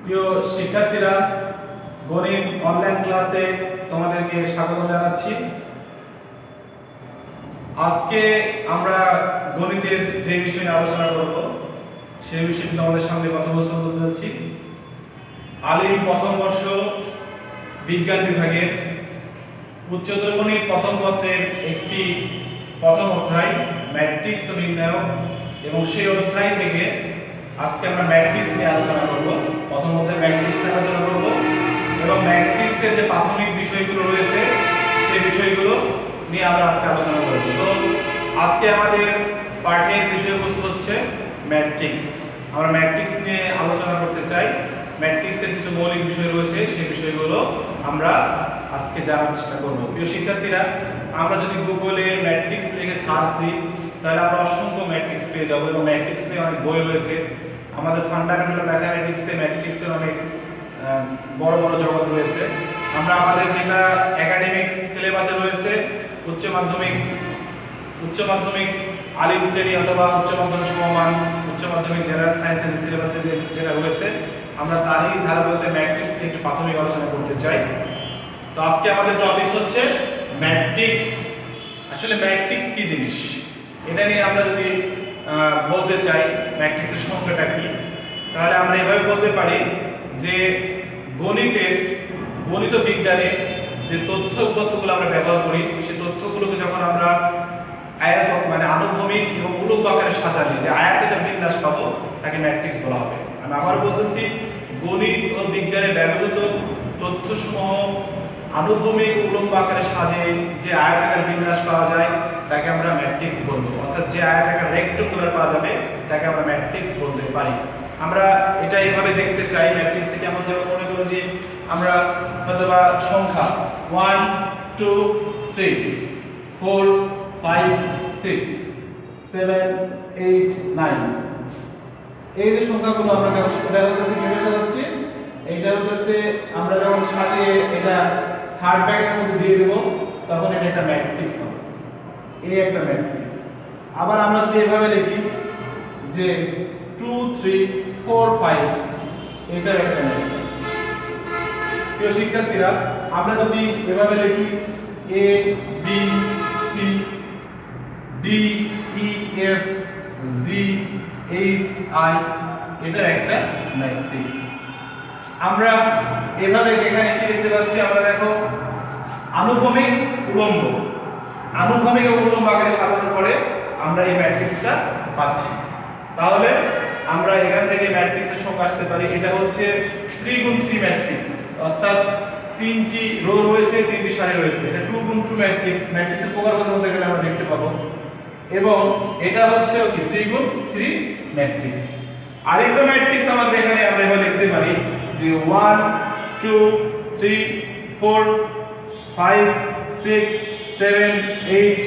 প্রিয় শিক্ষার্থীরা, গণিত অনলাইন ক্লাসে তোমাদেরকে স্বাগত জানাচ্ছি। আজকে আমরা গণিতের যে বিষয় নিয়ে আলোচনা করব সেই বিষয়ে তোমাদের সামনে কথা বলতে যাচ্ছি। আলিম প্রথম বর্ষ বিজ্ঞান বিভাগের উচ্চতর গণিত প্রথম পত্রের একটি প্রথম অধ্যায় ম্যাট্রিক্স ও নির্ণায়ক, এবং সেই অধ্যায় থেকে আজকে আমরা ম্যাট্রিক্স নিয়ে আলোচনা করব। প্রথম অধ্যায় ম্যাট্রিক্স নিয়ে আলোচনা করব এবং ম্যাট্রিক্সের যে প্রাথমিক বিষয়গুলো রয়েছে সেই বিষয়গুলো নিয়ে আমরা আজকে আলোচনা করব। তো আজকে আমাদের পাঠের বিষয়বস্তু হচ্ছে ম্যাট্রিক্স। আমরা ম্যাট্রিক্স নিয়ে আলোচনা করতে চাই। ম্যাট্রিক্সের কিছু মৌলিক বিষয় রয়েছে, সেই বিষয়গুলো আমরা আজকে জানার চেষ্টা করব। প্রিয় শিক্ষার্থীরা, আমরা যদি গুগলে ম্যাট্রিক্স লিখে সার্চ দিই তাহলে আমরা অসংখ্য ম্যাট্রিক্স পেয়ে যাবো, এবং ম্যাট্রিক্স নিয়ে অনেক বই রয়েছে। আমাদের ফান্ডামেন্টাল ম্যাথামেটিক্সে ম্যাট্রিক্সের অনেক বড় বড় জগৎ রয়েছে। আমরা আমাদের যেটা একাডেমিক সিলেবাসে রয়েছে উচ্চ মাধ্যমিক আলিম শ্রেণী অথবা উচ্চ মাধ্যমিক সমমান, উচ্চ মাধ্যমিক জেনারেল সায়েন্সের সিলেবাসে যেটা রয়েছে, আমরা তারই ধারাবাহিকতায় ম্যাট্রিক্স নিয়ে একটু প্রাথমিক আলোচনা করতে চাই। তো আজকে আমাদের টপিক হচ্ছে ম্যাট্রিক্স। আসলে ম্যাট্রিক্স কি জিনিস, এটা নিয়ে আমরা যদি বলতে চাই ম্যাট্রিক্সের সংজ্ঞাটা কি, তাহলে আমরা এভাবে বলতে পারি যে গণিত বিজ্ঞানে যে তথ্য উপাত্তগুলো আমরা ব্যবহার করি, সেই তথ্যগুলোকে যখন আমরা আনুভূমিক এবং উলম্ব আকারে সাজালি, যে আয়াতের বিন্যাস পাবো, তাকে ম্যাট্রিক্স বলা হবে। আমি আবার বলতেছি, গণিত ও বিজ্ঞানে ব্যবহৃত তথ্যসমূহ আনুভূমিক ও উলম্ব আকারে সাজে যে আয়তাকার বিন্যাস পাওয়া যায় তাকে আমরা ম্যাট্রিক্স বলবো। অর্থাৎ যে আয়তাকার রেক্টাঙ্গুলার পাওয়া যাবে তাকে আমরা ম্যাট্রিক্স বলতে পারি। আমরা এটা এইভাবে দেখতে চাই ম্যাট্রিক্স থেকে, যেমন মনে করো যে আমরা হয়তোবা সংখ্যা 1 2 3 4 5 6 7 8 9, এই যে সংখ্যাগুলো আমরা এটা হচ্ছে কিভাবে সাজাচ্ছি, এইটা হচ্ছে আমরা যখন সাজিয়ে এটা থার্ড ব্র্যাকেটের মধ্যে দিয়ে দেব, তখন এটা একটা ম্যাট্রিক্স হবে। এই একটা ম্যাট্রিক্স। আবার আমরা যদি এভাবে লিখি যে 2 3 4 5, এটা একটা ম্যাট্রিক্স। প্রিয় শিক্ষার্থীরা, আমরা যদি এভাবে লিখি a b c d e f g h i, এটা একটা ম্যাট্রিক্স। আমরা এভাবে এখানে কি দেখতে পাচ্ছি, আমরা দেখো আনুভূমিক উলম্ব আকারে সাজানোর পরে আমরা এই ম্যাট্রিক্সটা পাচ্ছি। তাহলে আমরা এখান থেকে ম্যাট্রিক্সের সংখ্যা আসতে পারি, এটা হচ্ছে 3 গুণ 3 ম্যাট্রিক্স, অর্থাৎ তিনটি রো রয়েছে, তিনটি সারি রয়েছে। এটা 2 গুণ 2 ম্যাট্রিক্স, ম্যাট্রিক্সের প্রকারভেদ মধ্যে গেলে আমরা দেখতে পাবো। এবং এটা হচ্ছে কি 3 গুণ 3 ম্যাট্রিক্স। আরেকটা ম্যাট্রিক্স আমাদের এখানে আমরা এভাবে লিখতে পারি যে 1 2 3 4 5 6 7 8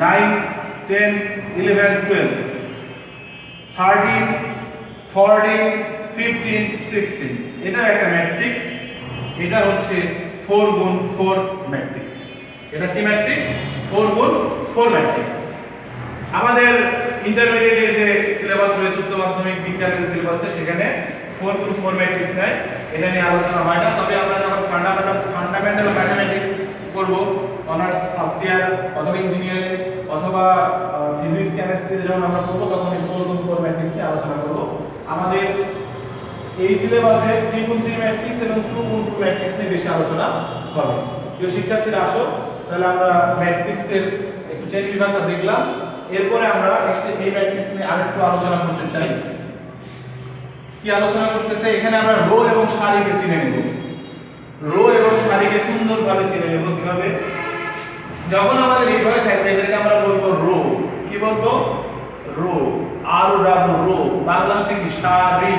9 10 11 12 13 14 15 16, এটা একটা ম্যাট্রিক্স। এটা হচ্ছে 4 গুণ 4 ম্যাট্রিক্স। এটা কি ম্যাট্রিক্স? 4 গুণ 4 ম্যাট্রিক্স। আমাদের ইন্টারমিডিয়েটের যে সিলেবাস রয়েছে উচ্চ মাধ্যমিক বিজ্ঞানের যে সিলেবাসে, সেখানে 4 গুণ 4 ম্যাট্রিক্স নেয়, এটা নিয়ে আলোচনা হয় না। তবে আমরা যখন ফান্ডামেন্টাল ম্যাথমেটিক্স করব, অনার্স ফার্স্ট ইয়ার অথবা ইঞ্জিনিয়ারিং অথবা ফিজিক্স কেমিস্ট্রিতে যখন আমরা করব, তখন এই 4 গুণ 4 ম্যাট্রিক্স নিয়ে আলোচনা করব। আমাদের এই সিলেবাসে 3 গুণ 3 ম্যাট্রিক্স এবং 2 গুণ 2 ম্যাট্রিক্স নিয়ে বেশি আলোচনা হবে। প্রিয় শিক্ষার্থীরা, আসো তাহলে আমরা ম্যাট্রিক্সের একটু চেন বিভাগটা দেখলাম। এরপরে আমরা এই ম্যাট্রিক্স নিয়ে আরেকটু আলোচনা করতে চাই। কি আলোচনা করতে চাই? এখানে আমরা রো এবং সারিকে চিনে নেব। রো এবং সারিকে সুন্দরভাবে চিনে নেব কিভাবে? যখন আমাদের এইভাবে থাকবে, এটাকে আমরা বলবো রো। কি বলবো? রো, আর ও ডাব্লিউ, রো। বাংলা হচ্ছে কি? সারি।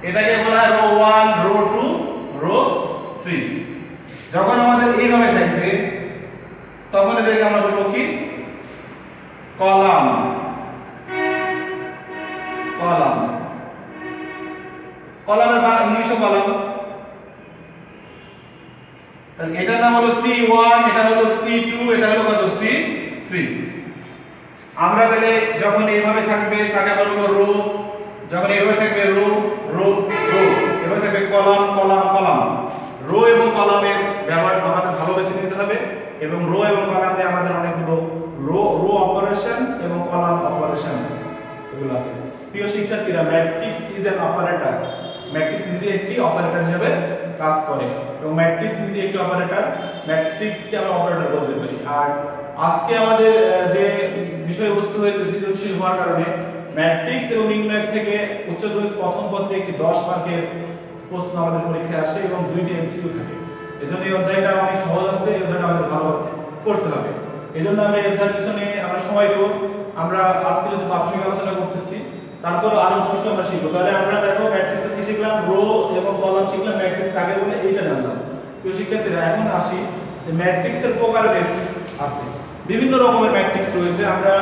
এটাকে বলা হয় রো 1, রো 2, রো 3। যখন আমাদের এইভাবে থাকবে, তখন এটাকে আমরা বলবো কি? কলাম। কলামের ইংলিশে কলাম। তাহলে এটার নাম হলো C1, এটা হলো C2, এটা হলো কত? C3। আমরা তাহলে যখন এইভাবে থাকবে তাকে আমরা বলবো রো। যখন এভাবে থাকবে রো রো রো, এভাবে থাকবে কলাম কলাম কলাম। রো এবং কলামের ব্যবহার আমাদের ভালো বেছে নিতে হবে, এবং রো এবং কলাম দিয়ে আমাদের অনেকগুলো রো রো অপারেশন এবং কলাম অপারেশন এগুলো আছে। প্রিয় শিক্ষার্থীরা, matrix is an operator. Matrix নিজে একটি অপারেটর হিসেবে কাজ করে, এবং ম্যাট্রিক্স নিজে একটি অপারেটর, ম্যাট্রিক্সকে আমরা অপারেটর বলতে পারি। আর আজকে আমাদের যে বিষয়বস্তু হয়েছে সৃজনশীল হওয়ার কারণে ম্যাট্রিক্স এবং নির্ণয় থেকে উচ্চ মাধ্যমিক প্রথম পত্রে একটি 10 মার্কের প্রশ্ন আমাদের পরীক্ষায় আসে এবং 2টি এমসিকিউ থাকে। এজন্য এই অধ্যায়টা অনেক সহজ আছে, এই অধ্যায়টা আমাদের ভালো করতে হবে। এজন্য আমরা এই অধ্যায়ের পিছনে আমরা সময় দেব। আমরা আজকে যদি প্রাথমিক আলোচনা করতেছি, তারপরে আরো কিছু আমরা শিখবো। তাহলে আমরা দেখো ম্যাট্রিক্সে কি শিখলাম, রো এবং কলাম শিখলাম, ম্যাট্রিক্স কাকে বলে এইটা জানলাম। প্রিয় শিক্ষার্থীরা, এখন আসি যে ম্যাট্রিক্সের প্রকারভেদ আছে। বিভিন্ন রকমের ম্যাট্রিক্স রয়েছে। আমরা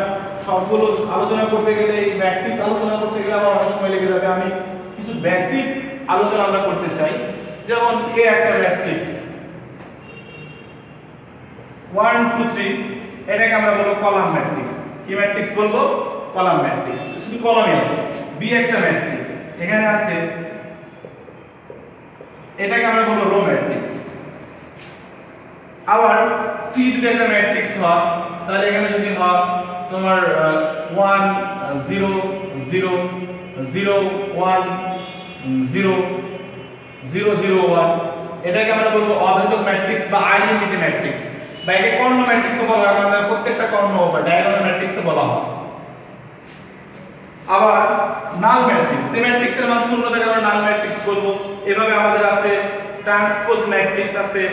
সবগুলো আলোচনা করতে গেলে, এই ম্যাট্রিক্স আলোচনা করতে গেলে আমার অনেক সময় লেগে যাবে। আমি কিছু বেসিক আলোচনা আমরা করতে চাই। যেমন এ একটা ম্যাট্রিক্স 1 2 3, এটাকে আমরা বলবো কলাম ম্যাট্রিক্স। কি ম্যাট্রিক্স বলবো? কলাম ম্যাট্রিক্স, শুধু কলামই আছে। বি একটা ম্যাট্রিক্স এখানে আছে, এটাকে আমরা বলবো রো ম্যাট্রিক্স। আবার সি যদি একটা ম্যাট্রিক্স হয়, তাহলে এখানে যদি হয় তোমার 1 0 0 0 1 0 0 0 1, এটাকে আমরা বলবো অভেদক ম্যাট্রিক্স বা আইডেন্টিটি ম্যাট্রিক্স, বা একে কর্ণ ম্যাট্রিক্সও বলা হয়। আমাদের প্রত্যেকটা কর্ণ বা ডায়াগোনাল ম্যাট্রিক্সও বলা হয়। আবার নাল ম্যাট্রিক্স, যে ম্যাট্রিক্সের মান শূন্য থাকে আমরা নাল ম্যাট্রিক্স বলবো। এভাবে আমাদের আছে ট্রান্সপোজ ম্যাট্রিক্স আছে,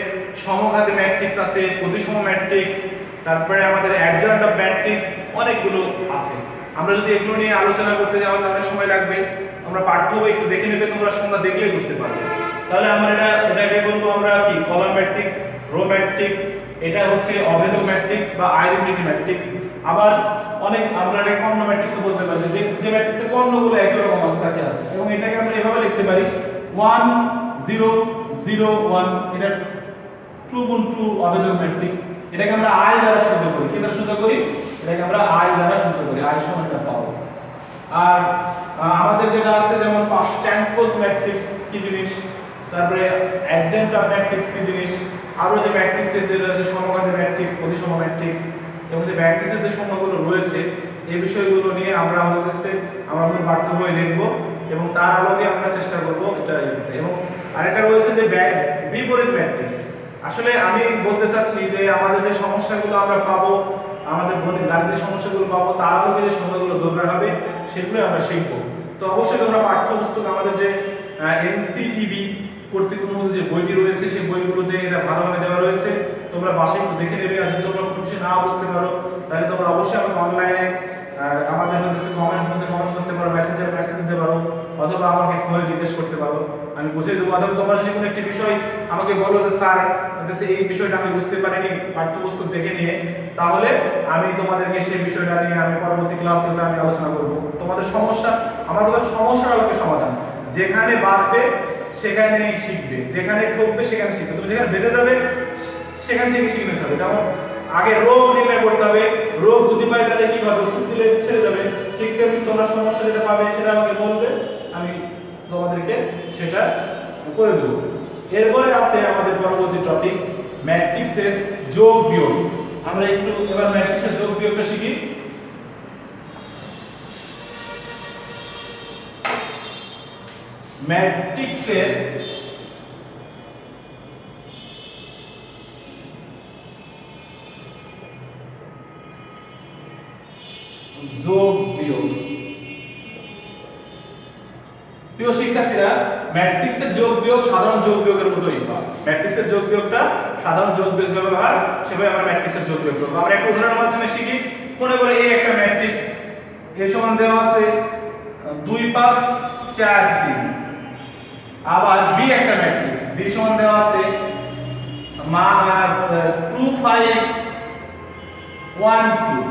সমঘাতী ম্যাট্রিক্স আছে, প্রতিসম ম্যাট্রিক্স, তারপরে আমাদের অ্যাডজয়েন্ট অফ ম্যাট্রিক্স, অনেকগুলো আছে। আমরা যদি এগুলো নিয়ে আলোচনা করতে যাই আমাদের অনেক সময় লাগবে। আমরা পাঠ্য বই একটু দেখে নেবে, তোমরা সংজ্ঞা দেখলেই বুঝতে পারবে। তাহলে আমরা এটাকে বলবো আমরা কি, কলাম ম্যাট্রিক্স, রো ম্যাট্রিক্স, এটা হচ্ছে অভেদক ম্যাট্রিক্স বা আইডেন্টিটি ম্যাট্রিক্স। আবার অনেক আমরা এটা কর্ণ ম্যাট্রিক্সও বলতে পারি, যে ম্যাট্রিক্সের কর্ণগুলো একই রকম আছে তাকে আছে। এবং এটাকে আমরা এভাবে লিখতে পারি 1 0 0 1, এটা 2 গুণ 2 অভেদক ম্যাট্রিক্স। এটাকে আমরা i দ্বারা শুদ্ধ করি। কি দ্বারা শুদ্ধ করি? এটাকে আমরা i দ্বারা শুদ্ধ করি, i সমান এটা পাবো। আর আমাদের যেটা আছে যেমন ট্রান্সপোজ ম্যাট্রিক্স কি জিনিস, তারপরে অ্যাডজয়েন্ট অফ ম্যাট্রিক্স কি জিনিস, আরো যে ম্যাট্রিক্সের যে রয়েছে সমঘাতী ম্যাট্রিক্স, প্রতিসম ম্যাট্রিক্স, এবং যে ম্যাট্রিক্সের যে সংজ্ঞাগুলো রয়েছে, এই বিষয়গুলো নিয়ে আমরা মূল পাঠ্য বই দেখব, এবং তার আলোকে আমরা চেষ্টা করব এটা। এবং আরেকটা রয়েছে যে বিপরীত ম্যাট্রিক্স। আসলে আমি বলতে চাচ্ছি যে আমাদের যে সমস্যাগুলো আমরা পাবো, আমাদের গাণিতিক সমস্যাগুলো পাবো, তার আলোকে যে সংজ্ঞাগুলো দরকার হবে সেগুলো আমরা শিখবো। তো অবশ্যই তোমরা পাঠ্যপুস্তক আমাদের যে এনসিটিবি কর্তৃক অনুমোদিত যে বইটি রয়েছে, সেই বইগুলোতে এটা ভালোভাবে দেওয়া রয়েছে। তোমরা বাসায় একটু দেখে নেবে। আর যদি তোমরা কোনো কিছু না বুঝতে পারো, তাহলে তোমরা অবশ্যই আমাকে অনলাইনে আমাদের হচ্ছে কমেন্টস বক্সে কমেন্টস করতে পারো, মেসেঞ্জারে মেসেজ দিতে পারো, অথবা আমাকে ফোনে জিজ্ঞেস করতে পারো, আমি বুঝিয়ে দেবো। অথবা তোমরা যদি কোনো একটি বিষয় আমাকে বলো যে স্যার এই বিষয়টা আমি বুঝতে পারিনি পাঠ্যপুস্তক দেখে নিয়ে, তাহলে আমি তোমাদেরকে সেই বিষয়টা নিয়ে আমি পরবর্তী ক্লাসে ওটা আমি আলোচনা করব। তোমাদের সমস্যা, আমার বলা সমস্যার আলোকে সমাধান। যেখানে বাঁধবে সেখানেই শিখবে, যেখানে ঠকবে সেখানে শিখবে। তুমি যেখানে বেঁধে যাবে সেখান থেকে শিখে নিতে হবে। যেমন আগে রোগ নির্ণয় করতে হবে, রোগ যদি পাই তাহলে কি হবে, ওষুধ দিলে ছেড়ে যাবে। ঠিক তেমনি তোমরা সমস্যা যেটা পাবে সেটা আমাকে বলবে, আমি তোমাদেরকে সেটা করে দেবো। এরপরে আছে আমাদের পরবর্তী টপিকস ম্যাট্রিক্সের যোগ বিয়োগ। আমরা একটু এবার ম্যাট্রিক্সের যোগ বিয়োগটা শিখি। ম্যাট্রিক্সের যোগ বিয়োগ। প্রিয় শিক্ষার্থীরা, ম্যাট্রিক্সের যোগ বিয়োগ সাধারণ যোগ বিয়োগের মতোই। ম্যাট্রিক্সের যোগ বিয়োগটা সাধারণ যোগ বিয়োগ যেভাবে হয় সেভাবে আমরা ম্যাট্রিক্সের যোগ বিয়োগ করব। আমরা একটা উদাহরণের মাধ্যমে শিখি। মনে করে এই একটা ম্যাট্রিক্স, এ সমান দেওয়া আছে 2 5 4 3। আবার বি একটা ম্যাট্রিক্স, বি সমান দেওয়া আছে 2 5 1 2,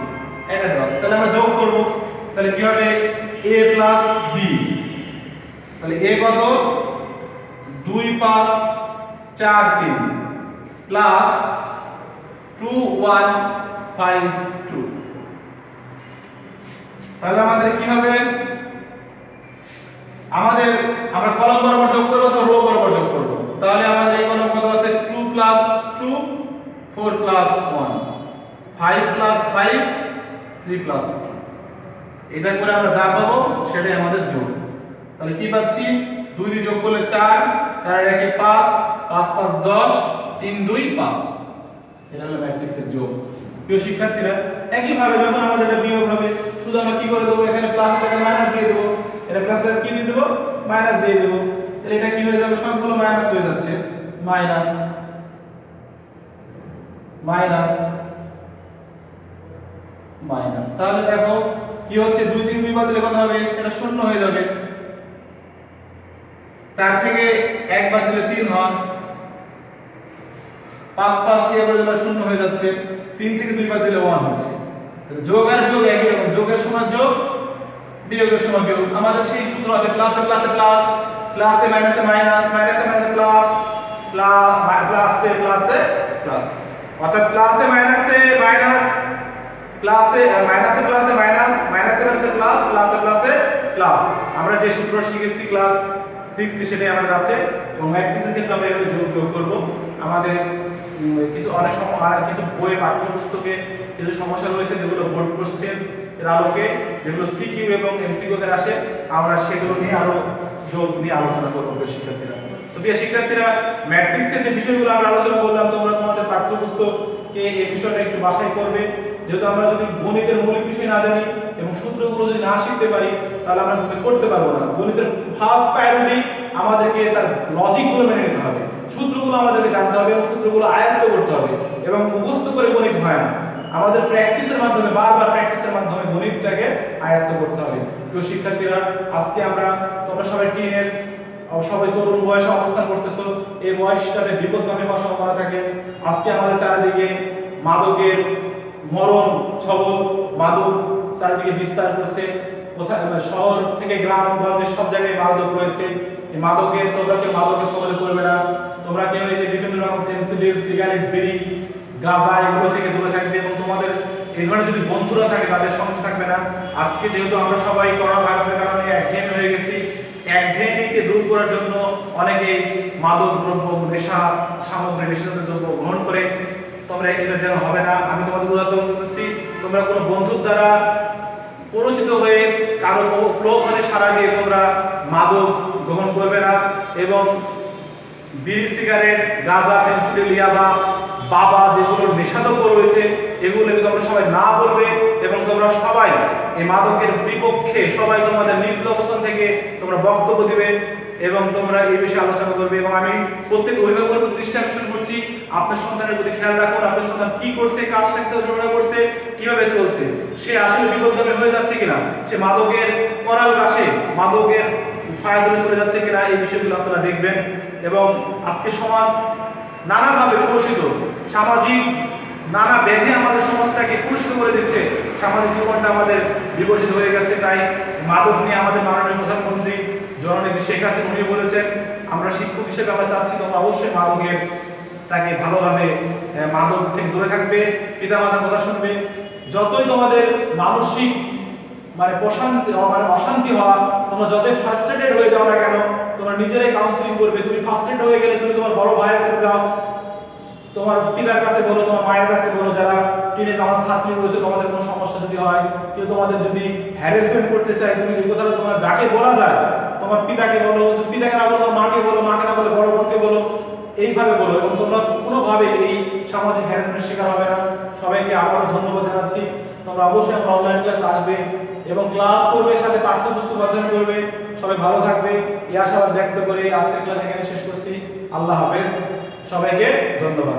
এটা দেওয়া আছে। তাহলে আমরা যোগ করব। তাহলে কি হবে, a প্লাস b। তাহলে a কত, 2 5 4 3 প্লাস 2 1 5 2। তাহলে আমাদের কি হবে, আমাদের আমরা কলাম বরাবর যোগ করব অথবা রো বরাবর যোগ করব। তাহলে আমাদের এই কলাম কত আছে 2 প্লাস 2 4 প্লাস 1 5 প্লাস 5 3 প্লাস 2। এটা করে আমরা যা পাবো সেটাই আমাদের যোগ। তাহলে কি পাচ্ছি 2 দিয়ে যোগ করলে 4 4 এর একে 5 5 5 10 3 2 5। এটা হলো ম্যাট্রিক্সের যোগ। প্রিয় শিক্ষার্থীরা একই ভাবে যখন আমাদের এটা বিয়োগ হবে শুধু আমরা কি করে দেব এখানে প্লাস এটাকে মাইনাস দিয়ে দেব, এটা প্লাস এর কি দিয়ে দেব মাইনাস দিয়ে দেব। তাহলে এটা কি হয়ে যাবে সবগুলো মাইনাস হয়ে যাচ্ছে মাইনাস মাইনাস মাইনাস। তাহলে দেখো কি হচ্ছে 2 3 2 বাদ দিলে কত হবে এটা শূন্য হয়ে যাবে। 4 থেকে 1 বাদ দিলে 3 হয়, 5 5 দিয়ে করে দিলে শূন্য হয়ে যাচ্ছে, 3 থেকে 2 বাদ দিলে 1 হচ্ছে। তাহলে যোগ আর বিয়োগ একই রকম, যোগের সময় যোগ বিয়োগের সময় বিয়োগ। আমাদের সেই সূত্র আছে প্লাসে প্লাসে প্লাস, প্লাসে মাইনাসে মাইনাস, মাইনাসে মাইনাসে প্লাস, প্লাসে প্লাসে প্লাস। অর্থাৎ প্লাসে মাইনাসে মাইনাস, প্লাসে মাইনাসে প্লাসে মাইনাস, মাইনাসে মাইনাসে প্লাস, প্লাসে প্লাসে প্লাস। আমরা যে সূত্র শিখেছি ক্লাস 6 সেটাই আমাদের আছে। এবং ম্যাট্রিক্সের ক্ষেত্রে আমরা এখানে যোগ বিয়োগ করব। আমাদের কিছু অনেক সময় কিছু বই পাঠ্যপুস্তকে কিছু সমস্যা রয়েছে যেগুলো বোর্ড কোশ্চেন এর আলোকে, যেগুলো সিকিউ এবং এমসিকিউ তে আসে, আমরা সেগুলো নিয়ে আরো যোগ নিয়ে আলোচনা করব প্রিয় শিক্ষার্থীরা। তো প্রিয় শিক্ষার্থীরা ম্যাট্রিক্সের যে বিষয়গুলো আমরা আলোচনা করলাম তোমরা তোমাদের পাঠ্যপুস্তকে এই বিষয়টা একটু বাছাই করবে। যেহেতু আমরা যদি গণিতের মৌলিক বিষয় না জানি এবং সূত্রগুলো যদি না শিখতে পারি তাহলে আমরা করতে পারবো না। গণিতের ফার্স্ট প্রায়োরিটি আমাদেরকে তার লজিকগুলো মেনে নিতে হবে, সূত্রগুলো আমাদেরকে জানতে হবে এবং সূত্রগুলো আয়ত্ত করতে হবে এবং মুখস্থ করে গণিত হয় না। আমাদের প্র্যাকটিসের মাধ্যমে বারবার প্র্যাকটিসের মাধ্যমে গণিতটাকে আয়ত্ত করতে হবে। প্রিয় শিক্ষার্থীরা আজকে তোমরা সবাই টিনেজ সবাই তরুণ বয়সে অবস্থান করতেছো, এই বয়সটাতে বিপদগামী হওয়ার সম্ভাবনা থাকে। আজকে আমাদের চারিদিকে মাদকের মরণ ছবল, মাদক চারিদিকে বিস্তার করছে। কোথায় শহর থেকে গ্রাম গঞ্জে সব জায়গায় মাদক রয়েছে। এই মাদকের তোমরা কেউ মাদকের সবলে করবে না। তোমরা কেউ এই যে বিভিন্ন রকম ফেন্সিডিল, সিগারেট, বিড়ি, গাঁজা এগুলো থেকে দূরে থাকবে এবং তোমাদের এই ধরনের যদি বন্ধুরা থাকে তাদের সঙ্গে থাকবে না। আজকে যেহেতু আমরা সবাই করোনা ভাইরাসের কারণে একঘেয়েমি হয়ে গেছি, একঘেয়েমিকে দূর করার জন্য অনেকে মাদক দ্রব্য, নেশা সামগ্রী, নেশাজাতীয় দ্রব্য গ্রহণ করে। তোমরা এটা যেন হবে না। আমি তোমাদের উদাহরণ বলতেছি, তোমরা কোনো বন্ধুর দ্বারা পরিচিত হয়ে কারো প্রলোভনে সাড়া দিয়ে তোমরা মাদক গ্রহণ করবে না এবং বিড়ি, সিগারেট, গাঁজা, ফেন্সিডিল, ইয়াবা, বাবা যেগুলো নেশাদ্রব্য রয়েছে এগুলোকে তোমরা সবাই না বলবে এবং তোমরা সবাই এই মাদকের বিপক্ষে সবাই তোমাদের নিজ অবস্থান থেকে তোমরা বক্তব্য দিবে এবং তোমরা এই বিষয়ে আলোচনা করবে। এবং আমি প্রত্যেক অভিভাবকের প্রতি দৃষ্টি আকর্ষণ করছি, আপনার সন্তানের প্রতি খেয়াল রাখুন, আপনার সন্তান কি করছে, কার সাথে চলাফেরা করছে, কিভাবে চলছে, সে আসলে বিপদগামী হয়ে যাচ্ছে কিনা, সে মাদকের করাল গাছে মাদকের ছায়াতলে চলে যাচ্ছে কিনা, এই বিষয়গুলো আপনারা দেখবেন। এবং আজকে সমাজ নানাভাবে কলুষিত, সামাজিক নানা ব্যাধি আমাদের সমাজটাকে কলুষিত করে দিচ্ছে, সামাজিক জীবনটা আমাদের বিকশিত হয়ে গেছে। তাই মাদক নিয়ে আমাদের মাননীয় প্রধানমন্ত্রী জননেত্রী শেখ হাসিনা উনি বলেছেন, আমরা শিক্ষক হিসেবে আমরা চাচ্ছি তোমরা অবশ্যই মাদকের তাকে ভালোভাবে মাদক থেকে দূরে থাকবে, পিতামাতার কথা শুনবে। যতই তোমাদের মানসিক অশান্তি হওয়া, তোমরা যতই ফ্রাস্ট্রেটেড হয়ে যাও না কেন, তোমরা নিজেরাই কাউন্সিলিং করবে। তুমি ফ্রাস্ট্রেটেড হয়ে গেলে তুমি তোমার বড় ভাইয়ের কাছে যাও, তোমার পিতার কাছে বলো, তোমার মায়ের কাছে বলো। যারা টিনেজ আমার ছাত্রী রয়েছে, তোমাদের কোনো সমস্যা যদি হয়, কেউ তোমাদের যদি হ্যারাসমেন্ট করতে চায়, তুমি এই কথাটা তোমার যাকে বলা যায়, তোমার পিতাকে বলো, পিতাকে না বলো মাকে বলো, মাকে না বলে বড় বোনকে বলো, এইভাবে বলো। এবং তোমরা কোনোভাবে এই সামাজিক হ্যারাসমেন্টের শিকার হবে না। সবাইকে আবারও ধন্যবাদ জানাচ্ছি। তোমরা অবশ্যই আমার অনলাইন ক্লাস আসবে এবং ক্লাস করবে, সাথে পাঠ্যপুস্তক অধ্যয়ন করবে। সবাই ভালো থাকবে এই আশাবাদ ব্যক্ত করে আজকের ক্লাস এখানে শেষ করছি। আল্লাহ হাফেজ, সবাইকে ধন্যবাদ।